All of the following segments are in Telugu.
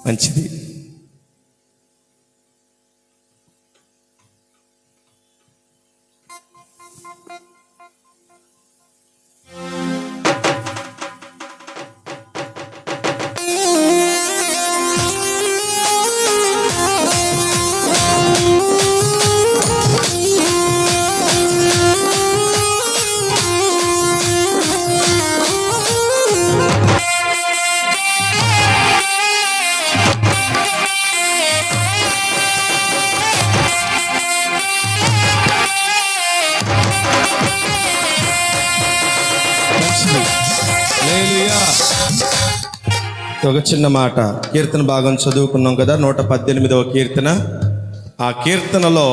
మంచిది. ఒక చిన్న మాట, కీర్తన భాగం చదువుకున్నాం కదా, 118వ కీర్తన. ఆ కీర్తనలో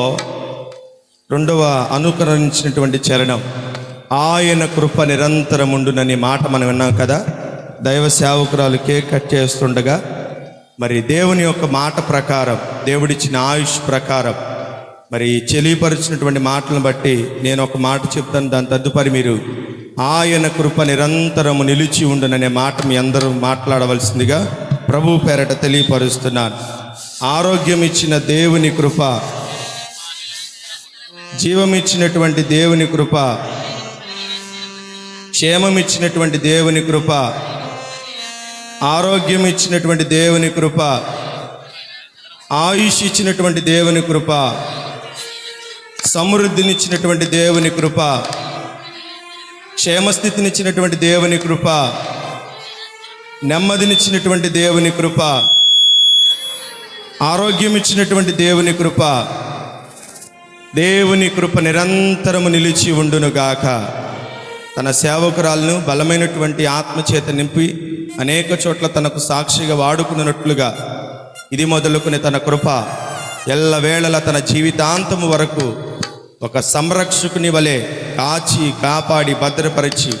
2వ అనుకరించినటువంటి చరణం, ఆయన కృప నిరంతరముండునని మాట మనం విన్నాం కదా. దైవ సేవకురాలు కేక్ కట్ చేస్తుండగా మరి దేవుని యొక్క మాట ప్రకారం, దేవుడిచ్చిన ఆయుష్ ప్రకారం మరి చెలిపరిచినటువంటి మాటలను బట్టి నేను ఒక మాట చెప్తాను. దాని తదుపరి మీరు ఆయన కృప నిరంతరము నిలిచి ఉండుననే మాట మీ అందరూ మాట్లాడవలసిందిగా ప్రభు పేరట తెలియపరుస్తున్నాను. ఆరోగ్యం ఇచ్చిన దేవుని కృప, జీవమిచ్చినటువంటి దేవుని కృప, క్షేమమిచ్చినటువంటి దేవుని కృప, ఆరోగ్యం ఇచ్చినటువంటి దేవుని కృప, ఆయుష్ ఇచ్చినటువంటి దేవుని కృప, సమృద్ధినిచ్చినటువంటి దేవుని కృప, క్షేమస్థితినిచ్చినటువంటి దేవుని కృప, నెమ్మదినిచ్చినటువంటి దేవుని కృప, ఆరోగ్యం ఇచ్చినటువంటి దేవుని కృప, దేవుని కృప నిరంతరము నిలిచి ఉండునుగాక. తన సేవకురాలను బలమైనటువంటి ఆత్మచేత నింపి అనేక చోట్ల తనకు సాక్షిగా వాడుకున్నట్లుగా ఇది మొదలుకుని తన కృప ఎల్లవేళలా తన జీవితాంతము వరకు ఒక సంరక్షకుని వలె కాచి కాపాడి భద్రపరిచి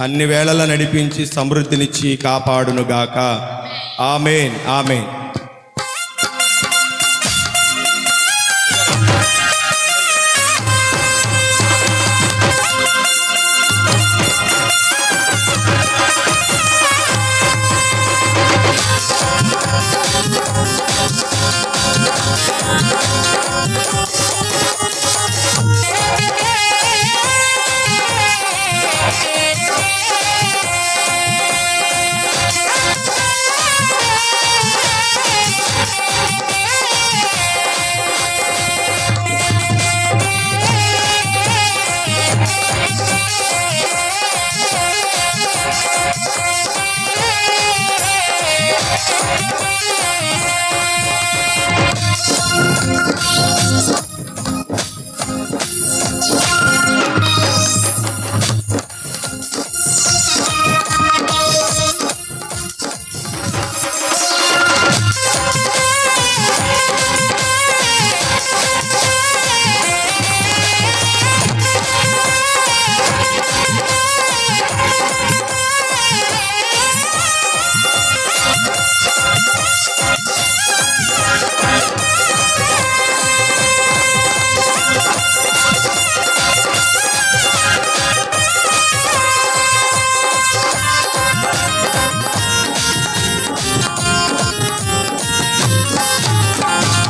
అన్ని వేళలా నడిపించి సమృద్ధినిచ్చి కాపాడునుగాక. ఆమేన్, ఆమేన్.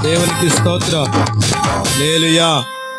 దేవునికి స్తోత్రం. హల్లెలూయా.